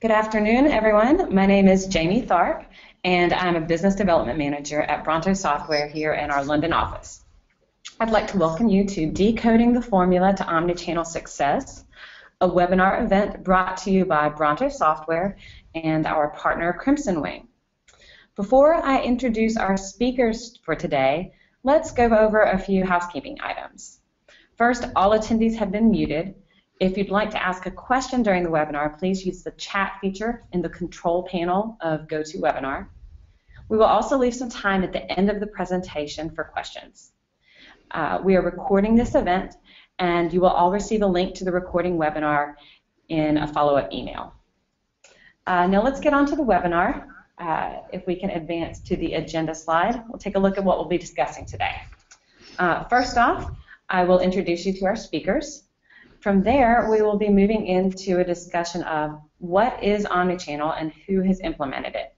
Good afternoon, everyone. My name is Jamie Tharp, and I'm a Business Development Manager at Bronto Software here in our London office. I'd like to welcome you to Decoding the Formula to Omnichannel Success, a webinar event brought to you by Bronto Software and our partner Crimson Wing. Before I introduce our speakers for today, let's go over a few housekeeping items. First, all attendees have been muted. If you'd like to ask a question during the webinar, please use the chat feature in the control panel of GoToWebinar. We will also leave some time at the end of the presentation for questions. We are recording this event, and you will all receive a link to the recording webinar in a follow-up email. Now let's get on to the webinar. If we can advance to the agenda slide, we'll take a look at what we'll be discussing today. First off, I will introduce you to our speakers. From there, we will be moving into a discussion of what is Omnichannel and who has implemented it.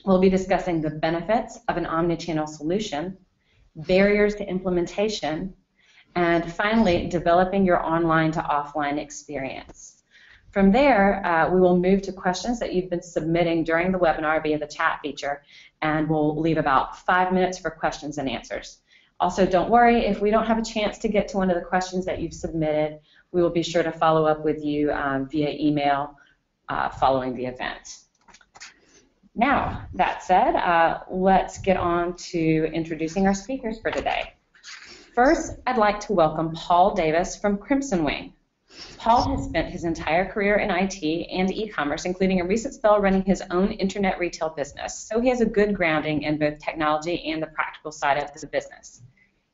We'll be discussing the benefits of an Omnichannel solution, barriers to implementation, and finally, developing your online to offline experience. From there, we will move to questions that you've been submitting during the webinar via the chat feature, and we'll leave about 5 minutes for questions and answers. Also, don't worry, if we don't have a chance to get to one of the questions that you've submitted, we will be sure to follow up with you via email following the event. Now, that said, let's get on to introducing our speakers for today. First, I'd like to welcome Paul Davis from Crimson Wing. Paul has spent his entire career in IT and e-commerce, including a recent spell running his own internet retail business, so he has a good grounding in both technology and the practical side of the business.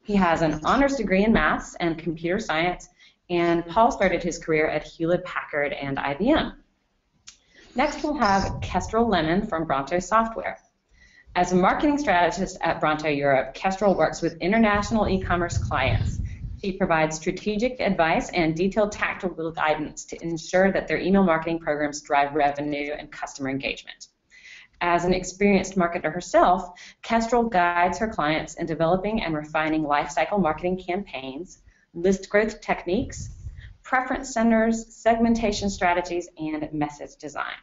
He has an honors degree in maths and computer science, and Paul started his career at Hewlett-Packard and IBM. Next, we'll have Kestrel Lemon from Bronto Software. As a marketing strategist at Bronto Europe, Kestrel works with international e-commerce clients. She provides strategic advice and detailed tactical guidance to ensure that their email marketing programs drive revenue and customer engagement. As an experienced marketer herself, Kestrel guides her clients in developing and refining lifecycle marketing campaigns, list growth techniques, preference centers, segmentation strategies, and message design.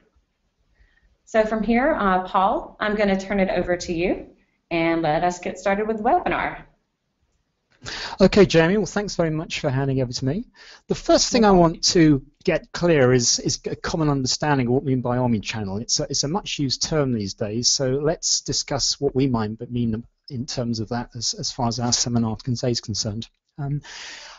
So from here, Paul, I'm going to turn it over to you, and let us get started with the webinar. Okay, Jamie, well, thanks very much for handing over to me. The first thing I want to get clear is a common understanding of what we mean by Omnichannel. It's a much used term these days, so let's discuss what we mean in terms of that as far as our seminar today is concerned.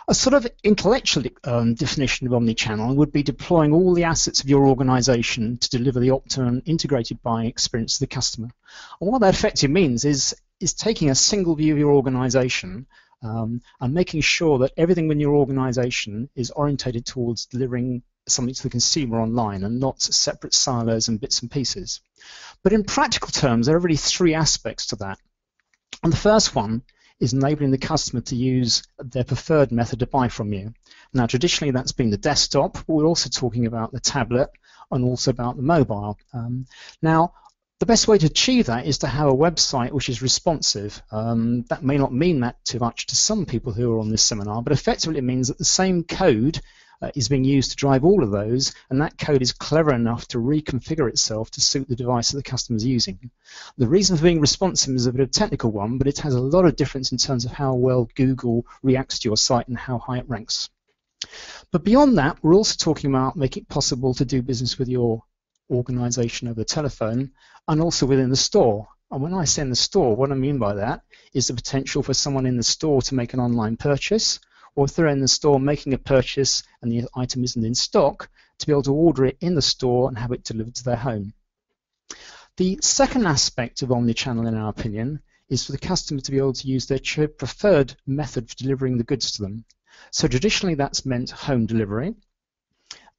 A sort of intellectual definition of Omnichannel would be deploying all the assets of your organization to deliver the optimum integrated buying experience to the customer. And what that effectively means is taking a single view of your organization and making sure that everything in your organization is orientated towards delivering something to the consumer online and not separate silos and bits and pieces. But in practical terms, there are really three aspects to that. And the first one is enabling the customer to use their preferred method to buy from you. Now, traditionally, that's been the desktop, but we're also talking about the tablet and also about the mobile. Now, the best way to achieve that is to have a website which is responsive. That may not mean that too much to some people who are on this seminar, but effectively it means that the same code is being used to drive all of those, and that code is clever enough to reconfigure itself to suit the device that the customer is using. The reason for being responsive is a bit of a technical one, but it has a lot of difference in terms of how well Google reacts to your site and how high it ranks. But beyond that, we're also talking about making it possible to do business with your organization over the telephone and also within the store. And when I say in the store, what I mean by that is the potential for someone in the store to make an online purchase, or if they're in the store making a purchase and the item isn't in stock, to be able to order it in the store and have it delivered to their home. The second aspect of Omnichannel, in our opinion, is for the customer to be able to use their preferred method for delivering the goods to them. So traditionally that's meant home delivery.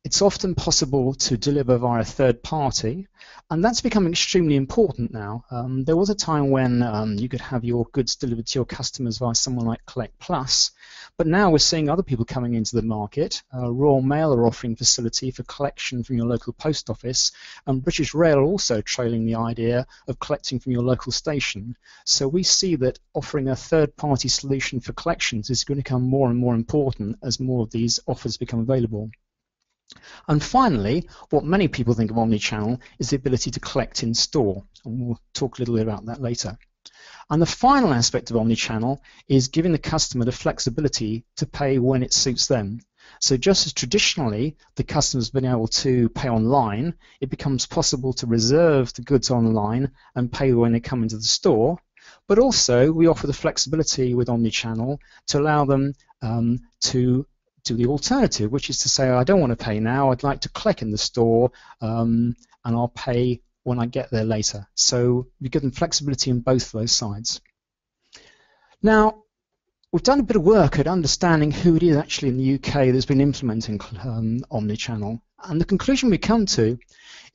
It's often possible to deliver via a third party, and that's becoming extremely important now. There was a time when you could have your goods delivered to your customers via someone like Collect Plus, but now we're seeing other people coming into the market. Royal Mail are offering facility for collection from your local post office, and British Rail are also trailing the idea of collecting from your local station. So we see that offering a third-party solution for collections is going to become more and more important as more of these offers become available. And finally, what many people think of Omnichannel is the ability to collect in store, and we'll talk a little bit about that later. And the final aspect of Omnichannel is giving the customer the flexibility to pay when it suits them. So just as traditionally the customer's been able to pay online, it becomes possible to reserve the goods online and pay when they come into the store. But also we offer the flexibility with Omnichannel to allow them to do the alternative, which is to say, I don't want to pay now, I'd like to collect in the store and I'll pay when I get there later. So we give them flexibility on both of those sides. Now, we've done a bit of work at understanding who it is actually in the UK that's been implementing Omnichannel. And the conclusion we come to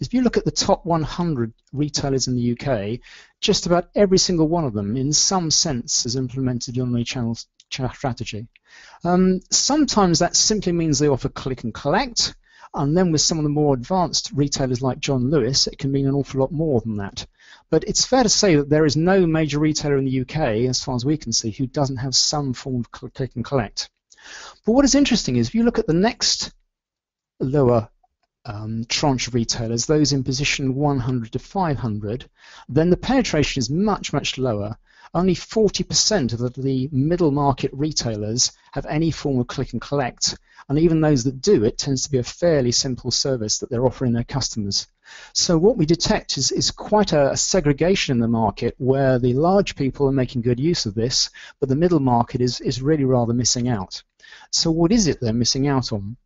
is if you look at the top 100 retailers in the UK, just about every single one of them in some sense has implemented the Omnichannel strategy. Sometimes that simply means they offer click and collect, and then with some of the more advanced retailers like John Lewis, it can mean an awful lot more than that. But it's fair to say that there is no major retailer in the UK, as far as we can see, who doesn't have some form of click and collect. But what is interesting is if you look at the next lower tranche of retailers, those in position 100 to 500, then the penetration is much, much lower. Only 40% of the middle market retailers have any form of click and collect, and even those that do, it tends to be a fairly simple service that they're offering their customers. So what we detect is quite a segregation in the market where the large people are making good use of this, but the middle market is really rather missing out. So what is it they're missing out on?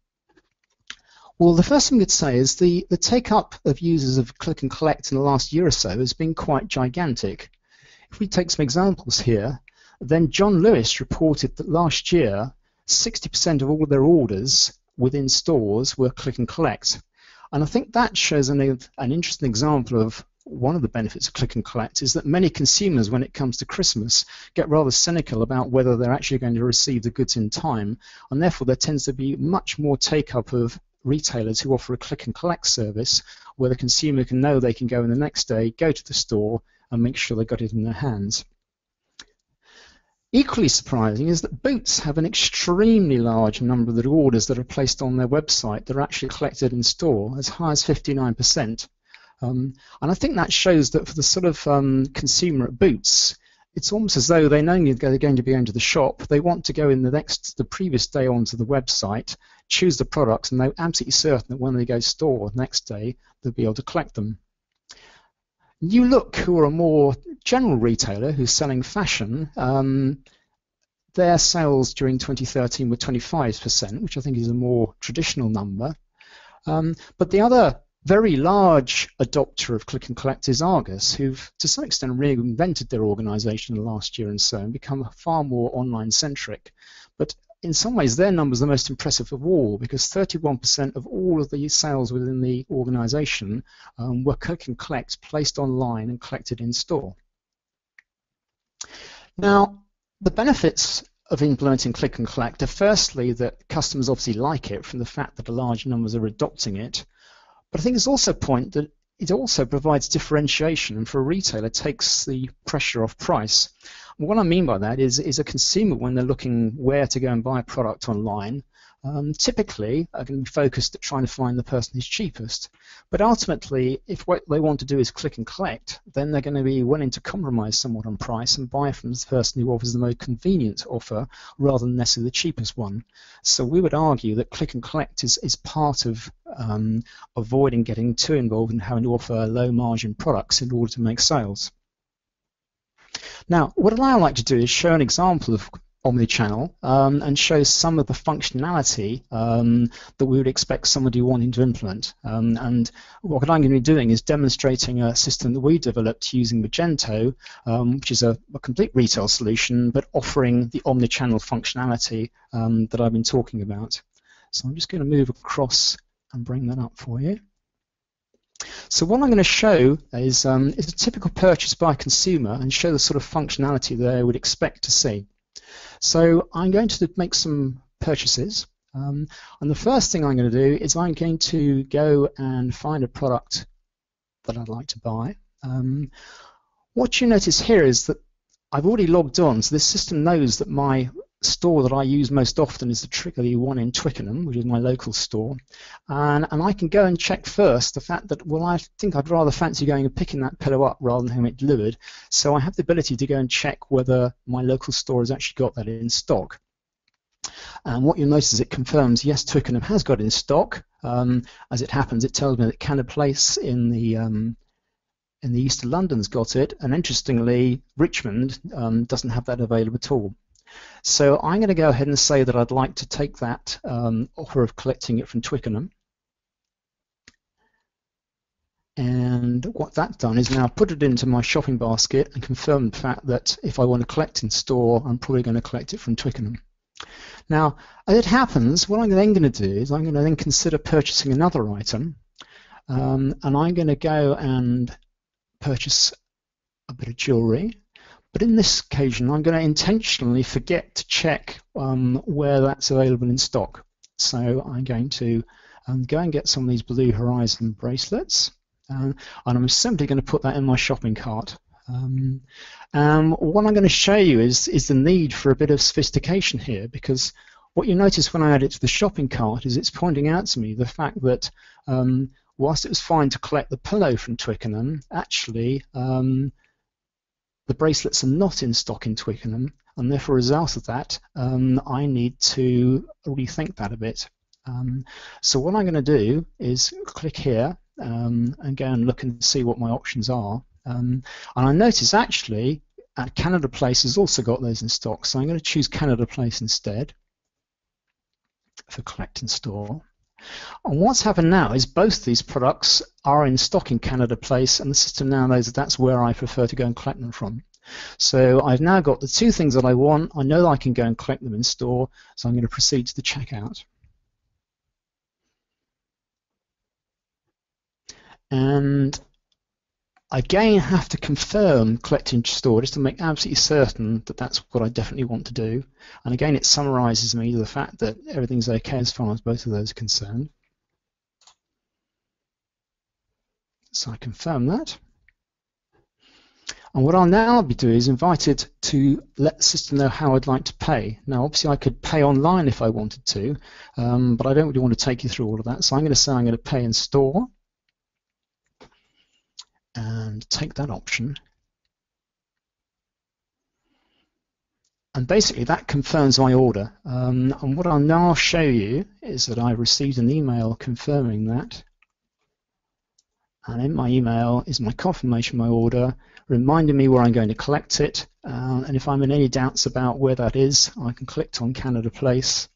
Well, the first thing we'd say is the take-up of users of click and collect in the last year or so has been quite gigantic. If we take some examples here, then John Lewis reported that last year 60% of all their orders within stores were click and collect. And I think that shows an interesting example of one of the benefits of click and collect is that many consumers, when it comes to Christmas, get rather cynical about whether they're actually going to receive the goods in time, and therefore there tends to be much more take-up of retailers who offer a click and collect service where the consumer can know they can go in the next day, go to the store and make sure they've got it in their hands. Equally surprising is that Boots have an extremely large number of the orders that are placed on their website that are actually collected in store, as high as 59%. And I think that shows that for the sort of consumer at Boots, it's almost as though they know they're going to be going to the shop, they want to go in the previous day onto the website, choose the products, and they're absolutely certain that when they go store the next day, they'll be able to collect them. New Look, who are a more general retailer who's selling fashion, their sales during 2013 were 25%, which I think is a more traditional number. But the other very large adopter of click and collect is Argos, who've to some extent reinvented their organisation in the last year and so and become far more online centric. But in some ways their number is the most impressive of all, because 31% of all of the sales within the organisation were click and collect, placed online and collected in store. Now, the benefits of implementing click and collect are firstly that customers obviously like it from the fact that a large numbers are adopting it. But I think it's also a point that it also provides differentiation, and for a retailer takes the pressure off price. And what I mean by that is a consumer, when they're looking where to go and buy a product online, typically are going to be focused at trying to find the person who's cheapest. But ultimately, if what they want to do is click and collect, then they're going to be willing to compromise somewhat on price and buy from the person who offers the most convenient offer rather than necessarily the cheapest one. So we would argue that click and collect is part of avoiding getting too involved in having to offer low margin products in order to make sales. Now, what I like to do is show an example of Omnichannel and show some of the functionality that we would expect somebody wanting to implement. And what I'm going to be doing is demonstrating a system that we developed using Magento, which is a complete retail solution, but offering the Omnichannel functionality that I've been talking about. So I'm just going to move across and bring that up for you. So what I'm going to show is a typical purchase by a consumer and show the sort of functionality that I would expect to see. So I'm going to make some purchases, and the first thing I'm going to do is I'm going to go and find a product that I'd like to buy. What you notice here is that I've already logged on, so this system knows that my store that I use most often is the Trickley one in Twickenham, which is my local store, and I can go and check first the fact that, well, I think I'd rather fancy going and picking that pillow up rather than having it delivered, so I have the ability to go and check whether my local store has actually got that in stock. And what you'll notice is it confirms, yes, Twickenham has got it in stock. As it happens, it tells me that Canada Place in the east of London's got it, and interestingly, Richmond doesn't have that available at all. So I'm going to go ahead and say that I'd like to take that offer of collecting it from Twickenham. And what that's done is now put it into my shopping basket and confirm the fact that if I want to collect in store, I'm probably going to collect it from Twickenham. Now, as it happens, what I'm then going to do is I'm going to then consider purchasing another item, and I'm going to go and purchase a bit of jewellery. But in this occasion, I'm going to intentionally forget to check where that's available in stock. So I'm going to go and get some of these Blue Horizon bracelets, and I'm simply going to put that in my shopping cart. What I'm going to show you is the need for a bit of sophistication here, because what you notice when I add it to the shopping cart is it's pointing out to me the fact that whilst it was fine to collect the pillow from Twickenham, actually the bracelets are not in stock in Twickenham, and therefore as a result of that I need to rethink that a bit. So what I'm going to do is click here and go and look and see what my options are. And I notice actually Canada Place has also got those in stock, so I'm going to choose Canada Place instead for collect and store. And what's happened now is both these products are in stock in Canada Place, and the system now knows that that's where I prefer to go and collect them from. So I've now got the two things that I want. I know that I can go and collect them in store, so I'm going to proceed to the checkout. And again, have to confirm collecting store just to make absolutely certain that that's what I definitely want to do. And again, it summarizes me to the fact that everything's okay as far as both of those are concerned. So I confirm that. And what I'll now be doing is invited to let the system know how I'd like to pay. Now, obviously, I could pay online if I wanted to, but I don't really want to take you through all of that. So I'm going to say I'm going to pay in store, and take that option. And basically that confirms my order. And what I'll now show you is that I received an email confirming that. And in my email is my confirmation of my order, reminding me where I'm going to collect it. And if I'm in any doubts about where that is, I can click on Canada Place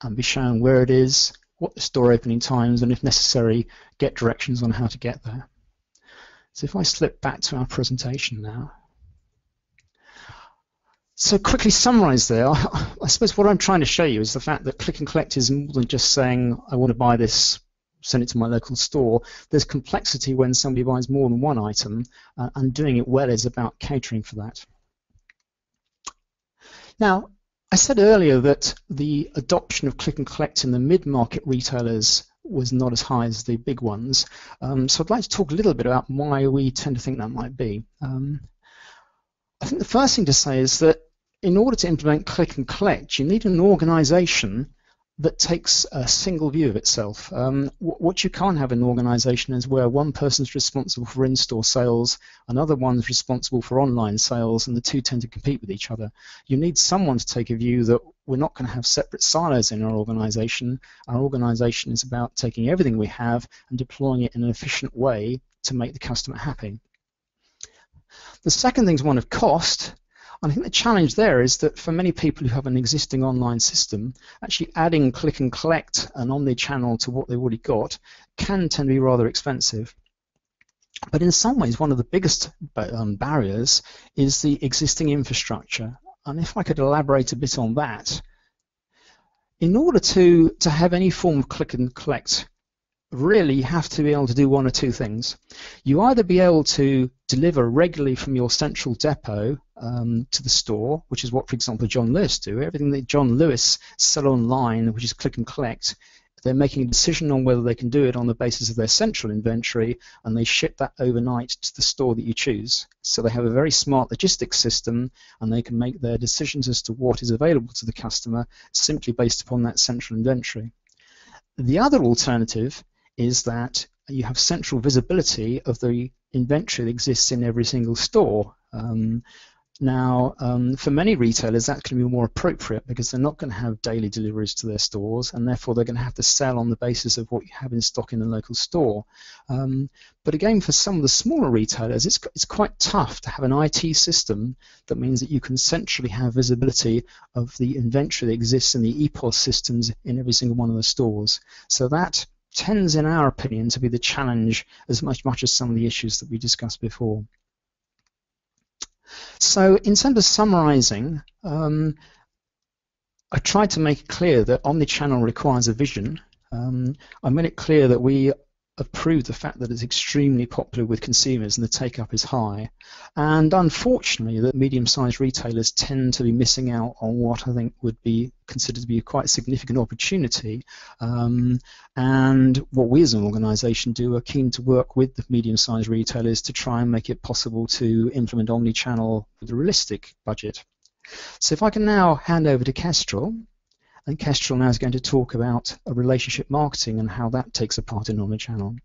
and be shown where it is, what the store opening times, and if necessary, get directions on how to get there. So if I slip back to our presentation now. So quickly summarize there, I suppose what I'm trying to show you is the fact that click and collect is more than just saying I want to buy this, send it to my local store. There's complexity when somebody buys more than one item, and doing it well is about catering for that. Now, I said earlier that the adoption of click and collect in the mid-market retailers was not as high as the big ones. So I'd like to talk a little bit about why we tend to think that might be. I think the first thing to say is that in order to implement click and collect, you need an organization that takes a single view of itself. What you can't have in an organization is where one person's responsible for in-store sales, another one's responsible for online sales, and the two tend to compete with each other. You need someone to take a view that we're not going to have separate silos in our organization. Our organization is about taking everything we have and deploying it in an efficient way to make the customer happy. The second thing is one of cost. And I think the challenge there is that for many people who have an existing online system, actually adding click and collect and Omni-Channel to what they've already got can tend to be rather expensive. But in some ways, one of the biggest barriers is the existing infrastructure. And if I could elaborate a bit on that, in order to have any form of click and collect, really you have to be able to do one or two things. You either be able to deliver regularly from your central depot to the store, which is what, for example, John Lewis do. Everything that John Lewis sell online, which is click and collect, they're making a decision on whether they can do it on the basis of their central inventory, and they ship that overnight to the store that you choose. So they have a very smart logistics system, and they can make their decisions as to what is available to the customer simply based upon that central inventory. The other alternative is that you have central visibility of the inventory that exists in every single store. Now, for many retailers, that's going to be more appropriate because they're not going to have daily deliveries to their stores, and therefore they're going to have to sell on the basis of what you have in stock in the local store. But again, for some of the smaller retailers, it's quite tough to have an IT system that means that you can centrally have visibility of the inventory that exists in the EPOS systems in every single one of the stores. So that tends, in our opinion, to be the challenge as much as some of the issues that we discussed before. So in terms of summarizing, I tried to make it clear that Omnichannel requires a vision. I made it clear that we approve the fact that it's extremely popular with consumers and the take-up is high. And unfortunately, that medium-sized retailers tend to be missing out on what I think would be considered to be a quite significant opportunity. And what we as an organisation do are keen to work with the medium-sized retailers to try and make it possible to implement Omnichannel with a realistic budget. So if I can now hand over to Kestrel, and Kestrel now is going to talk about relationship marketing and how that takes a part in Omnichannel.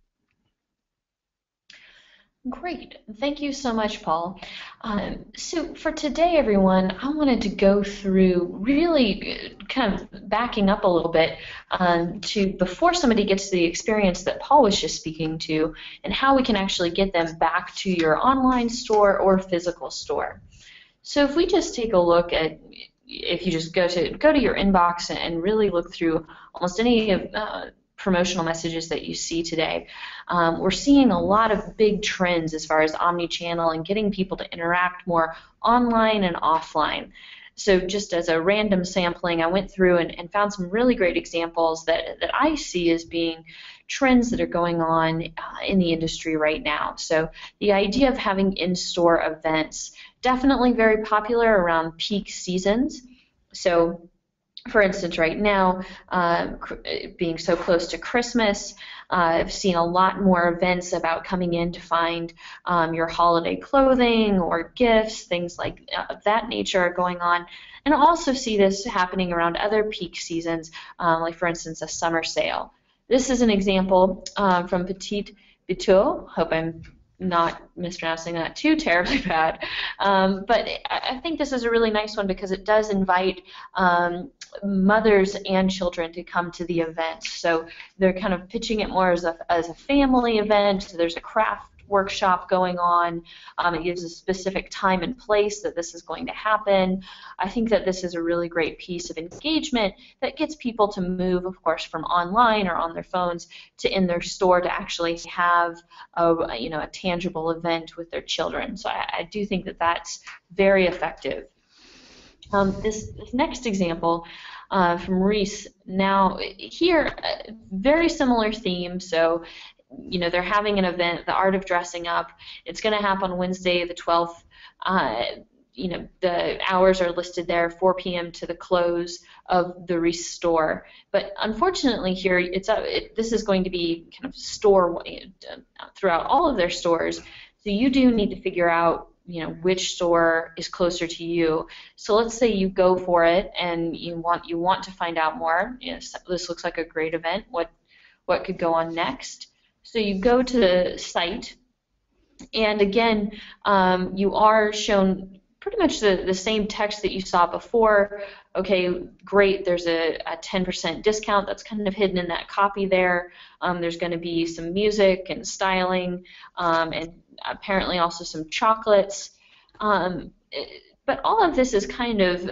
Great. Thank you so much, Paul. So for today, everyone, I wanted to go through really kind of backing up a little bit to before somebody gets to the experience that Paul was just speaking to and how we can actually get them back to your online store or physical store. So if we just take a look at, if you just go to your inbox and really look through almost any of promotional messages that you see today, we're seeing a lot of big trends as far as omni-channel and getting people to interact more online and offline. So just as a random sampling, I went through and found some really great examples that I see as being trends that are going on in the industry right now. So the idea of having in-store events, definitely very popular around peak seasons. So for instance, right now, being so close to Christmas, I've seen a lot more events about coming in to find your holiday clothing or gifts, things like that nature are going on. And I also see this happening around other peak seasons, like for instance, a summer sale. This is an example from Petit Biteau. Hope I'm not mispronouncing that too terribly bad. But I think this is a really nice one because it does invite mothers and children to come to the event. So they're kind of pitching it more as a family event. So there's a craft workshop going on. It gives a specific time and place that this is going to happen. I think that this is a really great piece of engagement that gets people to move, of course, from online or on their phones to in their store to actually have a tangible event with their children. So I do think that that's very effective. This next example from Reese. Now here, very similar theme. So they're having an event, the Art of Dressing Up. It's going to happen Wednesday the 12th. The hours are listed there, 4 p.m. to the close of the Reese store. But unfortunately here, this is going to be kind of store throughout all of their stores. So you do need to figure out which store is closer to you. So let's say you go for it and you want to find out more. This looks like a great event. What could go on next? So you go to the site, and again, you are shown pretty much the same text that you saw before. Okay, great, there's a 10% discount that's kind of hidden in that copy there. There's going to be some music and styling, and apparently also some chocolates. But all of this is kind of,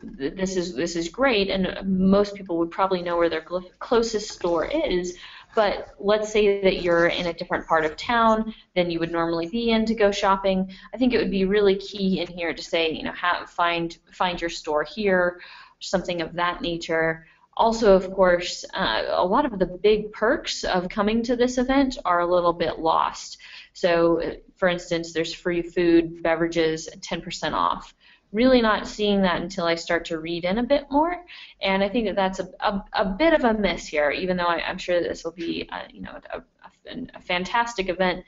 this is great, and most people would probably know where their closest store is. But let's say that you're in a different part of town than you would normally be in to go shopping. I think it would be really key in here to say, find your store here, something of that nature. Also, of course, a lot of the big perks of coming to this event are a little bit lost. So, for instance, there's free food, beverages, and 10% off. really not seeing that until I start to read in a bit more, and I think that that's a bit of a miss here, even though I'm sure that this will be a fantastic event.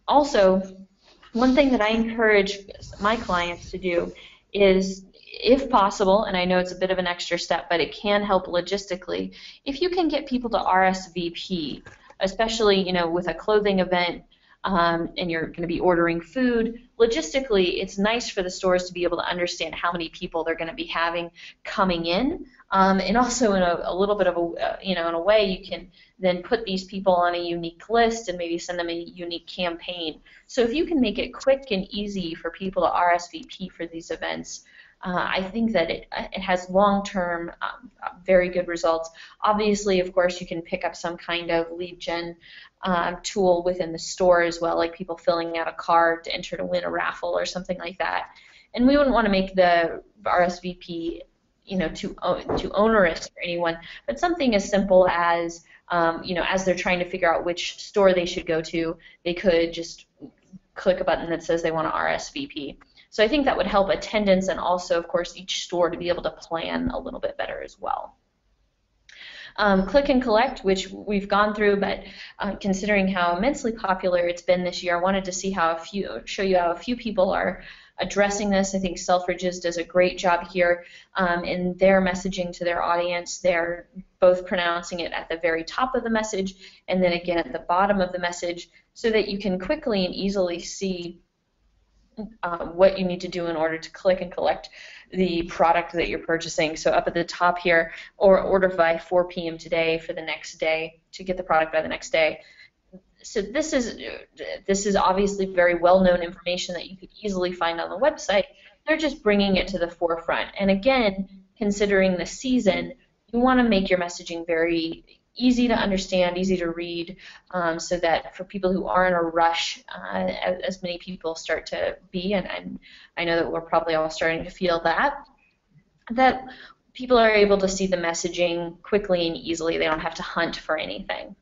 Also, one thing that I encourage my clients to do is, if possible, and I know it's a bit of an extra step, but it can help logistically, if you can get people to RSVP, especially with a clothing event, and you're going to be ordering food, logistically, it's nice for the stores to be able to understand how many people they're going to be having coming in, and also in a little bit of in a way, you can then put these people on a unique list and maybe send them a unique campaign. So if you can make it quick and easy for people to RSVP for these events, I think that it has long-term very good results. Obviously, of course, you can pick up some kind of lead gen tool within the store as well, like people filling out a card to enter to win a raffle or something like that. And we wouldn't want to make the RSVP too onerous for anyone, but something as simple as as they're trying to figure out which store they should go to, they could just click a button that says they want to RSVP. So I think that would help attendance and also, of course, each store to be able to plan a little bit better as well. Click and collect, which we've gone through, but considering how immensely popular it's been this year, I wanted to see show you how a few people are addressing this. I think Selfridges does a great job here in their messaging to their audience. They're both pronouncing it at the very top of the message and then again at the bottom of the message, so that you can quickly and easily see what you need to do in order to click and collect the product that you're purchasing. So up at the top here, or order by 4 p.m. today for the next day to get the product by the next day. So this is obviously very well-known information that you could easily find on the website. They're just bringing it to the forefront. And again, considering the season, you want to make your messaging very easy to understand, easy to read, so that for people who are in a rush, as many people start to be, and I know that we're probably all starting to feel that people are able to see the messaging quickly and easily. They don't have to hunt for anything.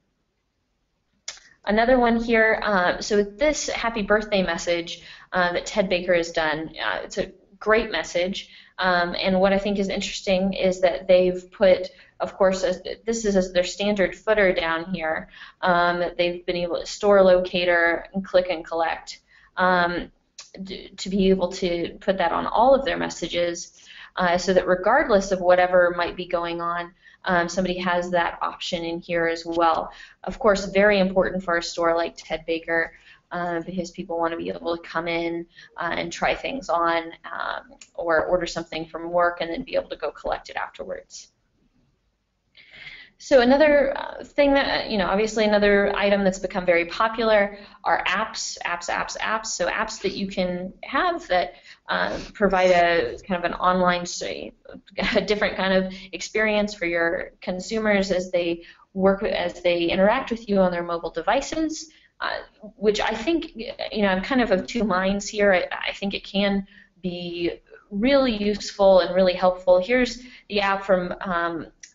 Another one here, so this happy birthday message that Ted Baker has done, it's a great message, and what I think is interesting is that they've put, of course, this is their standard footer down here, that they've been able to store Locator and click and collect, to be able to put that on all of their messages, so that regardless of whatever might be going on, somebody has that option in here as well. Of course, very important for a store like Ted Baker, because people want to be able to come in and try things on, or order something from work and then be able to go collect it afterwards. So another thing that, obviously another item that's become very popular are apps. So apps that you can have that provide a kind of an online, a different kind of experience for your consumers as they interact with you on their mobile devices, which I think, I'm kind of two minds here. I think it can be really useful and really helpful. Here's the app from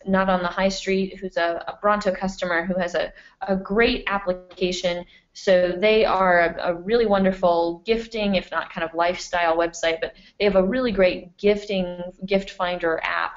Not on the High Street, who's a Bronto customer who has a great application. So they are a really wonderful gifting, if not kind of lifestyle website, but they have a really great gift finder app,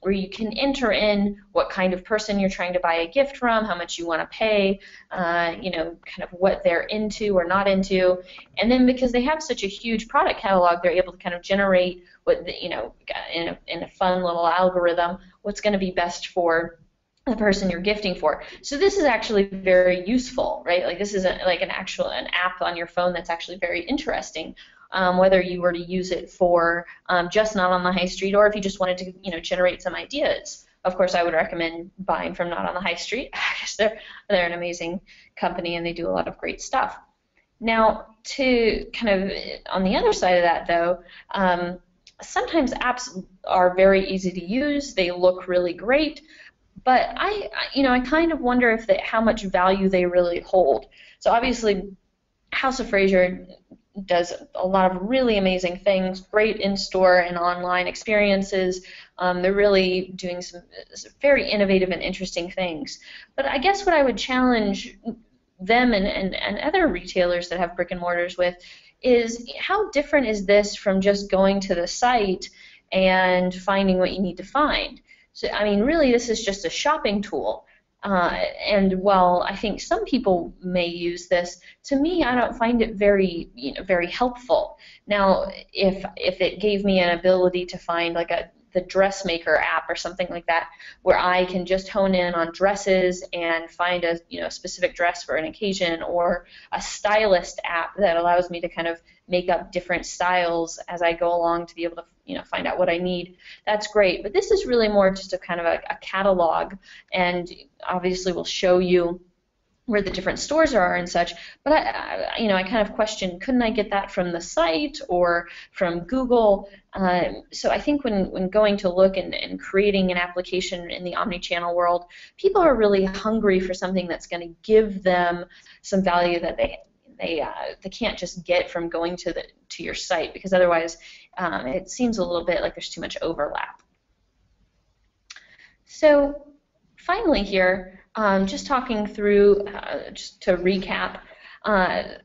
where you can enter in what kind of person you're trying to buy a gift from, how much you want to pay, kind of what they're into or not into, and then because they have such a huge product catalog, they're able to kind of generate what in a fun little algorithm what's going to be best for the person you're gifting for. So this is actually very useful, right? Like this is an app on your phone that's actually very interesting. Whether you were to use it for just Not on the High Street, or if you just wanted to, generate some ideas. Of course, I would recommend buying from Not on the High Street, because they're an amazing company and they do a lot of great stuff. Now, to kind of on the other side of that, though, sometimes apps are very easy to use. They look really great, but I kind of wonder how much value they really hold. So obviously, House of Fraser does a lot of really amazing things, great in-store and online experiences. They're really doing some very innovative and interesting things. But I guess what I would challenge them and other retailers that have brick and mortars with is how different is this from just going to the site and finding what you need to find? So, I mean, really, this is just a shopping tool. And while I think some people may use this, to me, I don't find it very, very helpful. Now, if it gave me an ability to find like the dressmaker app or something like that, where I can just hone in on dresses and find a specific dress for an occasion, or a stylist app that allows me to kind of make up different styles as I go along to be able to find out what I need, that's great. But this is really more just a kind of a catalog, and obviously will show you where the different stores are and such. But I kind of question, couldn't I get that from the site or from Google? So I think when going to look and creating an application in the omni-channel world, people are really hungry for something that's going to give them some value that they can't just get from going to your site, because otherwise it seems a little bit like there's too much overlap. So finally here, just talking through, just to recap, I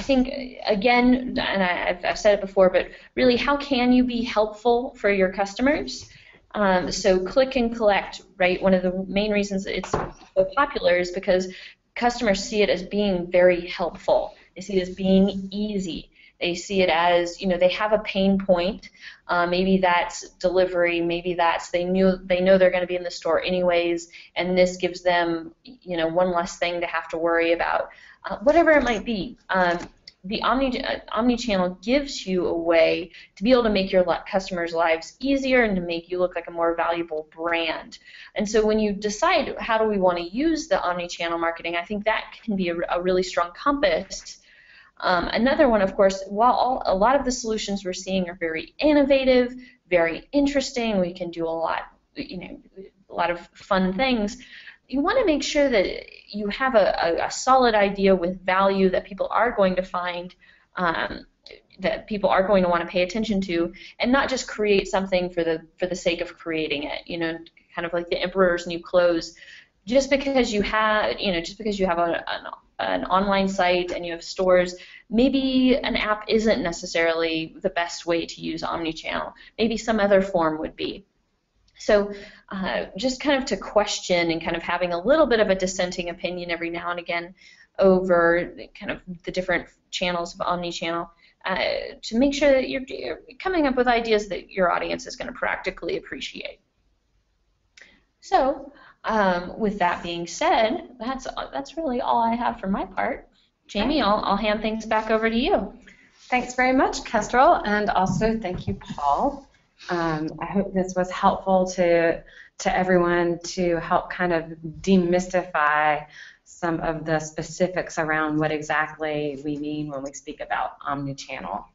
think, again, and I've said it before, but really, how can you be helpful for your customers? So click and collect, right? One of the main reasons it's so popular is because customers see it as being very helpful. They see it as being easy. They see it as, they have a pain point. Maybe that's delivery. Maybe that's they know they're going to be in the store anyways, and this gives them, one less thing to have to worry about. Whatever it might be, the Omni-Channel gives you a way to be able to make your customers' lives easier and to make you look like a more valuable brand. And so when you decide how do we want to use the Omni-Channel marketing, I think that can be a really strong compass. Another one, of course, while a lot of the solutions we're seeing are very innovative, very interesting, we can do a lot of fun things, you want to make sure that you have a solid idea with value that people are going to find, that people are going to want to pay attention to, and not just create something for the sake of creating it. Kind of like the emperor's new clothes. Just because you have an online site and you have stores, maybe an app isn't necessarily the best way to use Omni-Channel. Maybe some other form would be. So just kind of to question and kind of having a little bit of a dissenting opinion every now and again over kind of the different channels of Omni-Channel, to make sure that you're coming up with ideas that your audience is going to practically appreciate. So with that being said, that's really all I have for my part. Jamie, I'll hand things back over to you. Thanks very much, Kestrel, and also thank you, Paul. I hope this was helpful to everyone to help kind of demystify some of the specifics around what exactly we mean when we speak about Omni-Channel.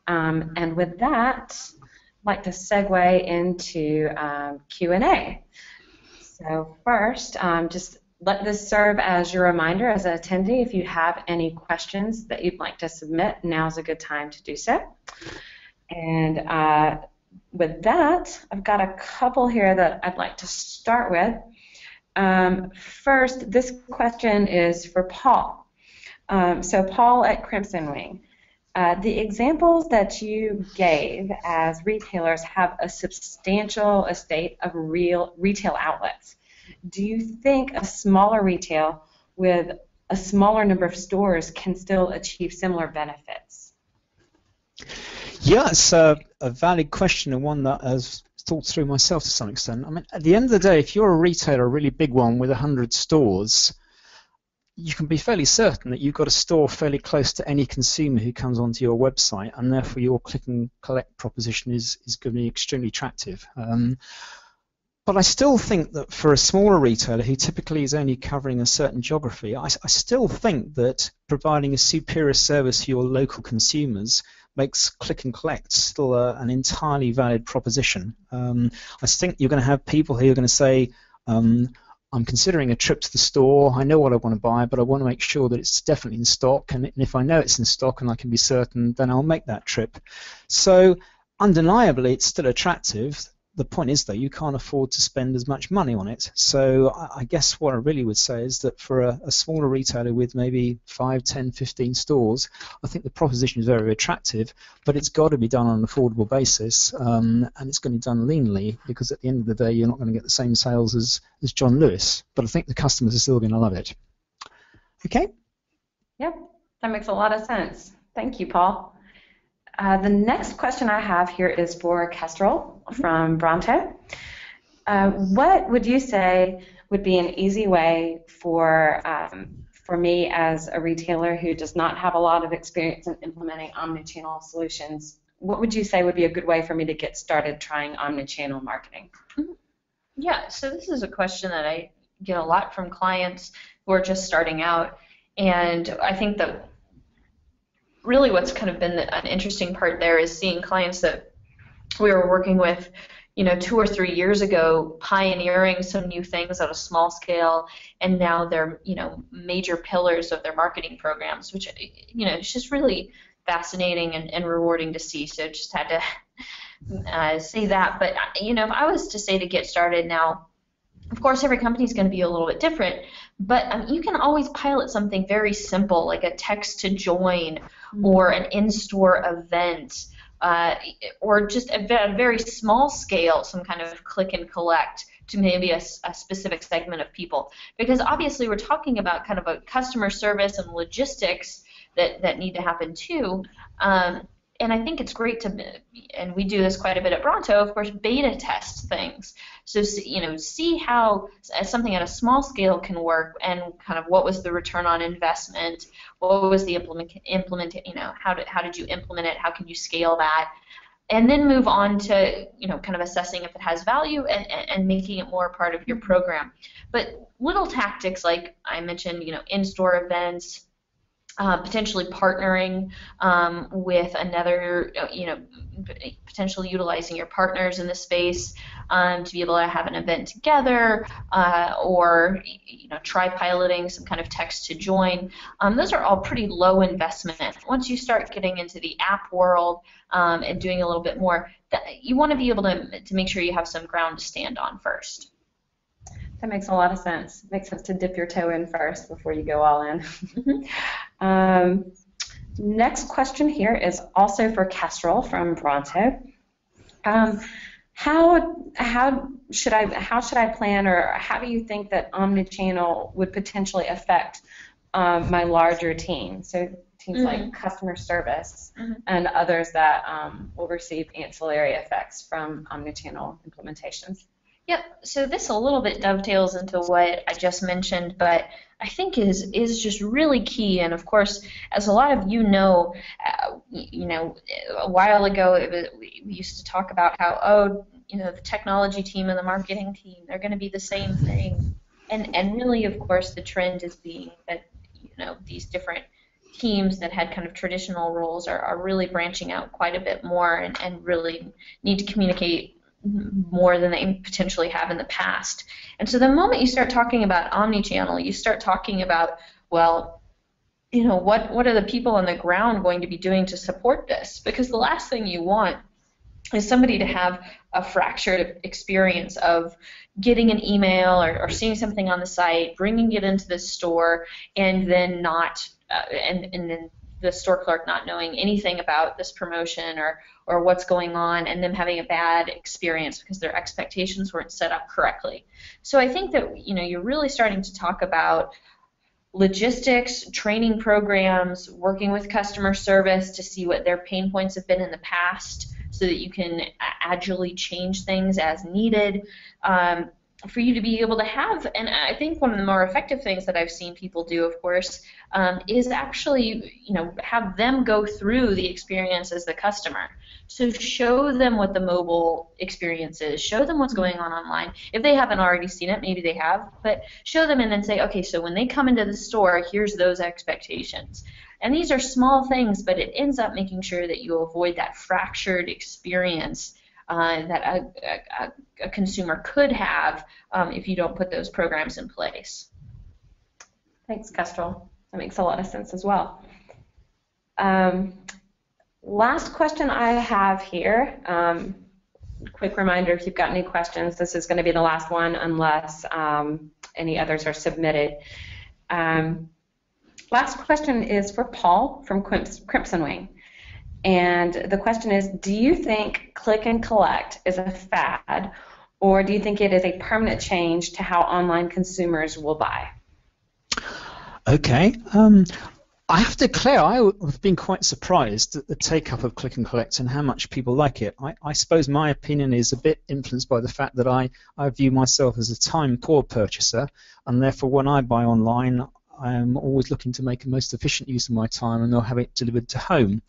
And with that, I'd like to segue into Q&A. So first, just let this serve as your reminder as an attendee. If you have any questions that you'd like to submit, now's a good time to do so. And with that, I've got a couple here that I'd like to start with. First, this question is for Paul. So Paul at Crimson Wing. The examples that you gave as retailers have a substantial estate of retail outlets. Do you think a smaller retail with a smaller number of stores can still achieve similar benefits? Yeah, it's a valid question, and one that I've thought through myself to some extent. I mean, at the end of the day, if you're a retailer, a really big one with 100 stores, you can be fairly certain that you've got a store fairly close to any consumer who comes onto your website, and therefore your click and collect proposition is going to be extremely attractive. But I still think that for a smaller retailer who typically is only covering a certain geography, I still think that providing a superior service for your local consumers makes click and collect still an entirely valid proposition. I think you're going to have people who are going to say, I'm considering a trip to the store, I know what I want to buy, but I want to make sure that it's definitely in stock, and if I know it's in stock and I can be certain, then I'll make that trip. So undeniably, it's still attractive. the point is, though, you can't afford to spend as much money on it. So I guess what I really would say is that for a smaller retailer with maybe 5, 10, 15 stores, I think the proposition is very attractive, but it's got to be done on an affordable basis, and it's going to be done leanly, because at the end of the day, you're not going to get the same sales as John Lewis. But I think the customers are still going to love it. Okay? Yep, that makes a lot of sense. Thank you, Paul. The next question I have here is for Kestrel from Bronto. What would you say would be an easy way for me as a retailer who does not have a lot of experience in implementing omnichannel solutions? What would you say would be a good way for me to get started trying omnichannel marketing? Yeah, so this is a question that I get a lot from clients who are just starting out, and I think that really what's kind of been an interesting part there is seeing clients that we were working with, 2 or 3 years ago, pioneering some new things at a small scale, and now they're, major pillars of their marketing programs, which, it's just really fascinating and rewarding to see. So just had to say that. But, if I was to say to get started now, of course, every company is going to be a little bit different, but you can always pilot something very simple, like a text to join or an in-store event, or just at a very small scale, some kind of click and collect to maybe a specific segment of people. Because obviously we're talking about kind of a customer service and logistics that need to happen too. And I think it's great and we do this quite a bit at Bronto, of course, beta test things. So, see how something at a small scale can work, and kind of what was the return on investment, what was the how did you implement it, how can you scale that, and then move on to, kind of assessing if it has value and making it more part of your program. But little tactics like I mentioned, in-store events, potentially partnering with another, potentially utilizing your partners in the space to be able to have an event together, or try piloting some kind of text to join. Those are all pretty low investment. Once you start getting into the app world and doing a little bit more, you want to be able to make sure you have some ground to stand on first. That makes a lot of sense. It makes sense to dip your toe in first before you go all in. Next question here is also for Kestrel from Bronto. How should I plan, or how do you think that omnichannel would potentially affect my larger team? So teams like customer service and others that will receive ancillary effects from omnichannel implementations. Yep, so this a little bit dovetails into what I just mentioned, but I think is just really key. And of course, as a lot of a while ago, we used to talk about how, the technology team and the marketing team, they're going to be the same thing. And really, of course, the trend is being that, these different teams that had kind of traditional roles are really branching out quite a bit more and really need to communicate more than they potentially have in the past. And so the moment you start talking about omnichannel, you start talking about, well, what are the people on the ground going to be doing to support this? Because the last thing you want is somebody to have a fractured experience of getting an email or seeing something on the site, bringing it into the store, and then and then the store clerk not knowing anything about this promotion or what's going on, and them having a bad experience because their expectations weren't set up correctly. So I think that you're really starting to talk about logistics, training programs, working with customer service to see what their pain points have been in the past so that you can agilely change things as needed. For you to be able to have, and I think one of the more effective things that I've seen people do, of course, is actually, have them go through the experience as the customer. So show them what the mobile experience is. Show them what's going on online. If they haven't already seen it, maybe they have, but show them and then say, okay, so when they come into the store, here's those expectations. And these are small things, but it ends up making sure that you avoid that fractured experience that a consumer could have if you don't put those programs in place. Thanks, Kestrel. That makes a lot of sense as well. Last question I have here. quick reminder, if you've got any questions, this is going to be the last one unless any others are submitted. Last question is for Paul from Crimson Wing. And the question is, do you think click and collect is a fad, or do you think it is a permanent change to how online consumers will buy? Okay. I have to declare, I've been quite surprised at the take-up of click and collect and how much people like it. I suppose my opinion is a bit influenced by the fact that I view myself as a time-poor purchaser, and therefore when I buy online, I'm always looking to make the most efficient use of my time and not have it delivered to home.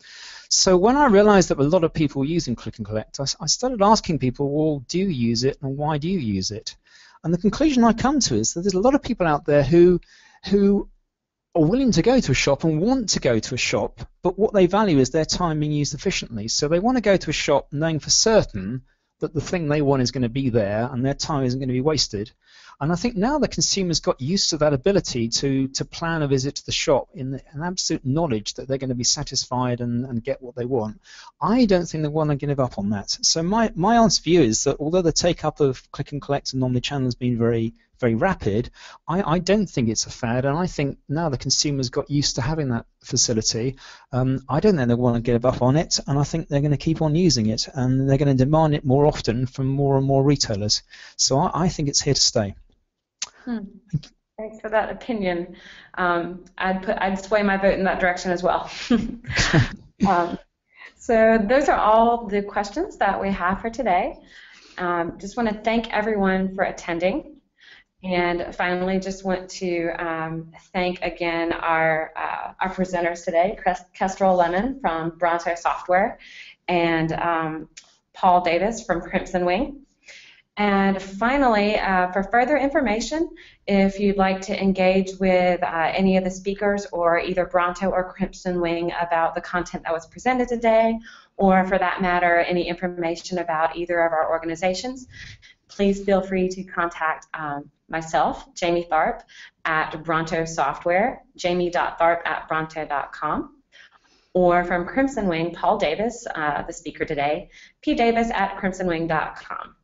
So when I realized that a lot of people were using click and collect, I started asking people, well, do you use it and why do you use it? And the conclusion I come to is that there's a lot of people out there who are willing to go to a shop and want to go to a shop, but what they value is their time being used efficiently. So they want to go to a shop knowing for certain that the thing they want is going to be there and their time isn't going to be wasted. And I think now the consumers got used to that ability to plan a visit to the shop in an absolute knowledge that they're going to be satisfied and get what they want. I don't think they want to give up on that. So my honest view is that although the take-up of click and collect and Omni-Channel has been very, very rapid, I don't think it's a fad, and I think now the consumers got used to having that facility. I don't think they want to give up on it, and I think they're going to keep on using it, and they're going to demand it more often from more and more retailers. So I think it's here to stay. Thanks for that opinion. I'd sway my vote in that direction as well. So those are all the questions that we have for today. Just want to thank everyone for attending. And finally, just want to thank again our presenters today, Kestrel Lemon from Bronto Software and Paul Davis from Crimson Wing. And finally, for further information, if you'd like to engage with any of the speakers or either Bronto or Crimson Wing about the content that was presented today, or for that matter, any information about either of our organizations, please feel free to contact myself, Jamie Tharp, at Bronto Software, jamie.tharp@bronto.com, or from Crimson Wing, Paul Davis, the speaker today, pdavis@crimsonwing.com.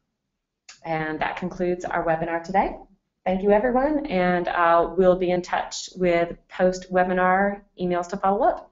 And that concludes our webinar today. Thank you, everyone, and we'll be in touch with post-webinar emails to follow up.